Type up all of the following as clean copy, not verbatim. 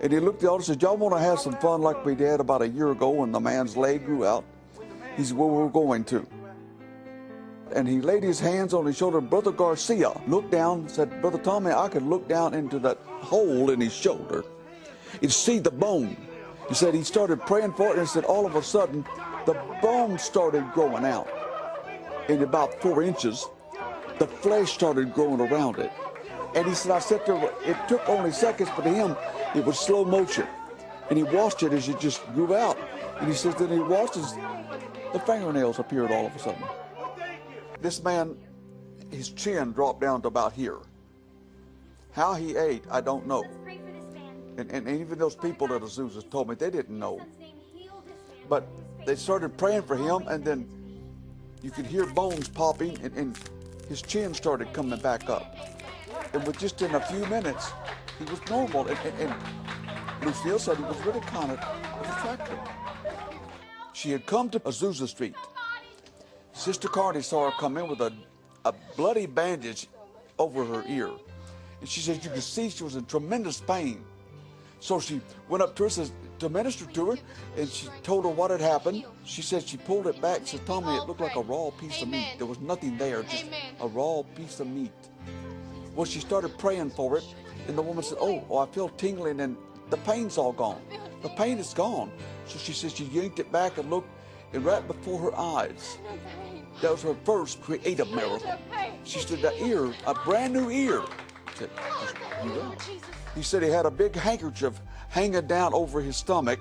And he looked at the altar and said, y'all want to have some fun like we did about a year ago when the man's leg grew out? He said, well, we're going to. And he laid his hands on his shoulder. Brother Garcia looked down and said, Brother Tommy, I could look down into that hole in his shoulder and see the bone. He said he started praying for it, and he said all of a sudden the bone started growing out. In about 4 inches, the flesh started growing around it. And he said, I sat there, it took only seconds, but to him, it was slow motion. And he watched it as it just grew out. And he says that he watched as the fingernails appeared all of a sudden. This man, his chin dropped down to about here. How he ate, I don't know. And even those people at Azusa told me they didn't know. But they started praying for him, and then you could hear bones popping, and his chin started coming back up. And with just in a few minutes, he was normal. And Lucille said he was really kind of attractive. She had come to Azusa Street. Sister Carney saw her come in with a bloody bandage over her ear. And she said you could see she was in tremendous pain. So she went up to her to minister to her, and she told her what had happened. She said she pulled it back. She said, Tommy, it looked like a raw piece of meat. There was nothing there, just a raw piece of meat. Well, she started praying for it, and the woman said, oh, I feel tingling, and the pain's all gone. The pain is gone. So she said she yanked it back and looked, and right before her eyes, that was her first creative miracle. She said, the ear, a brand new ear. Said, he said he had a big handkerchief hanging down over his stomach,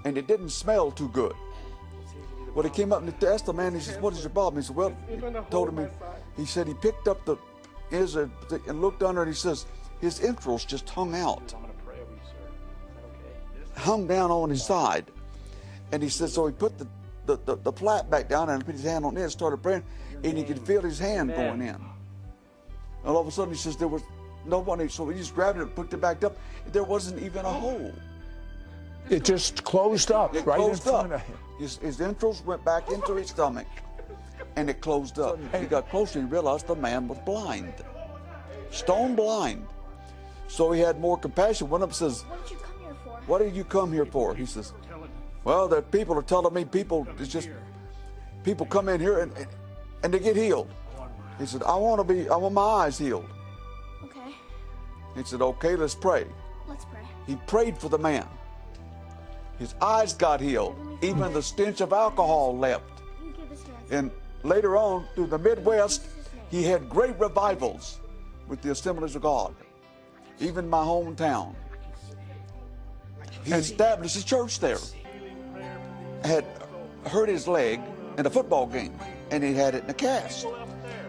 and it didn't smell too good. Well, he came up and asked the man, he says, what is your problem? He said, well, he told him, he said he picked up the ears and looked under, and he says his entrails just hung out. Hung down on his side. And he said, so he put the flap back down and put his hand on it and started praying, and he could feel his hand going in. And all of a sudden he says there was nobody, so he just grabbed it and put it back up. There wasn't even a hole. It just closed up right in front of him. His entrails went back into his stomach, and it closed up. He got closer and he realized the man was blind, stone blind. So he had more compassion. Went up and says, what did you come here for? He says, well, the people are telling me people come in here and they get healed. He said, I want my eyes healed. Okay. He said, okay, let's pray. Let's pray. He prayed for the man. His eyes got healed. Even the stench of alcohol left. And later on, through the Midwest, he had great revivals with the Assemblies of God. Even my hometown. He established a church there. Had hurt his leg in a football game, and he had it in a cast.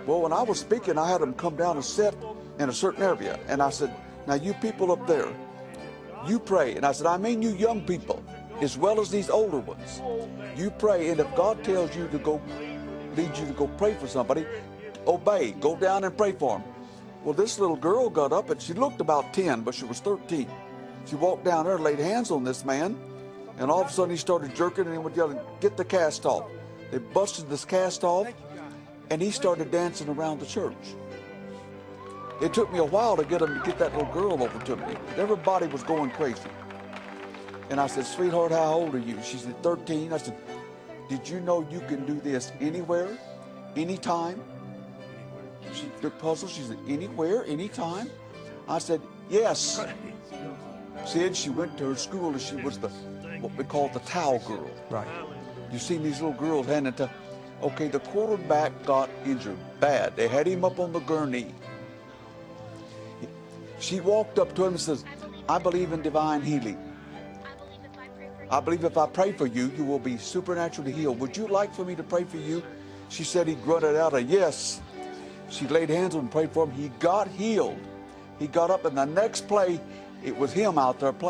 Well, when I was speaking, I had him come down and sit in a certain area, and I said, now you people up there, you pray. And I said, I mean you young people, as well as these older ones. You pray, and if God tells you to go, leads you to go pray for somebody, obey, go down and pray for them. Well, this little girl got up, and she looked about 10, but she was 13. She walked down there and laid hands on this man, and all of a sudden he started jerking, and he went yelling, get the cast off. They busted this cast off, and he started dancing around the church. It took me a while to get him to get that little girl over to me. Everybody was going crazy. And I said, sweetheart, how old are you? She said, 13. I said, did you know you can do this anywhere, anytime? She looked puzzled. She said, anywhere, anytime? I said, yes. Said she went to her school and she was what we call the towel girl. Right. You've seen these little girls handing to, okay, the quarterback got injured bad. They had him up on the gurney. She walked up to him and says, I believe in divine healing. I believe if I pray for you, you will be supernaturally healed. Would you like for me to pray for you? She said he grunted out a yes. She laid hands on him and prayed for him. He got healed. He got up, and the next play, it was him out there playing.